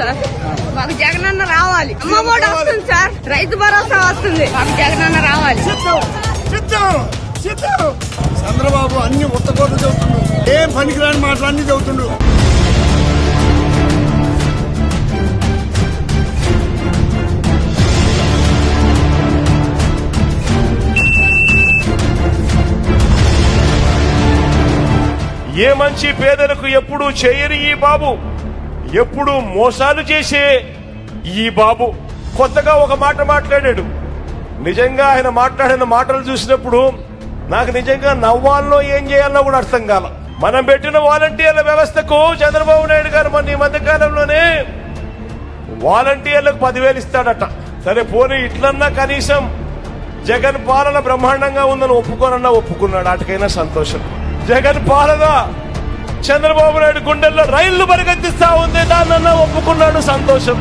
Sir. మాకు జగనన్న రావాలి. అమ్మఒడి వస్తుంది సార్. రైతు భరోసా వస్తుంది. మాకు జగనన్న రావాలి. చంద్రబాబు అన్ని ఉత్తకోట్లు చెబుతుండు. ఏం పనికిరాని మాటలన్నీ చెబుతుండు. ఏ మంచి పేదలకు ఎప్పుడు చేయని ఈ బాబు, ఎప్పుడు మోసాలు చేసే ఈ బాబు కొత్తగా ఒక మాట మాట్లాడాడు. నిజంగా ఆయన మాట్లాడిన మాటలు చూసినప్పుడు నాకు నిజంగా నవ్వాల్లో ఏం చేయాలో కూడా అర్థం కాల. మనం పెట్టిన వాలంటీర్ల వ్యవస్థకు చంద్రబాబు నాయుడు గారు మొన్న ఈ మధ్య కాలంలోనే వాలంటీర్లకు 10,000 ఇస్తాడట. సరే పోనీ ఇట్లన్నా కనీసం జగన్ పాలన బ్రహ్మాండంగా ఉందని ఒప్పుకున్నాడు. వాటికైనా సంతోషం. జగన్ పాలన చంద్రబాబు నాయుడు గుండెల్లో రైళ్లు పరిగెత్తిస్తా ఉంది, దాన్నన్నా ఒప్పుకున్నాడు, సంతోషం.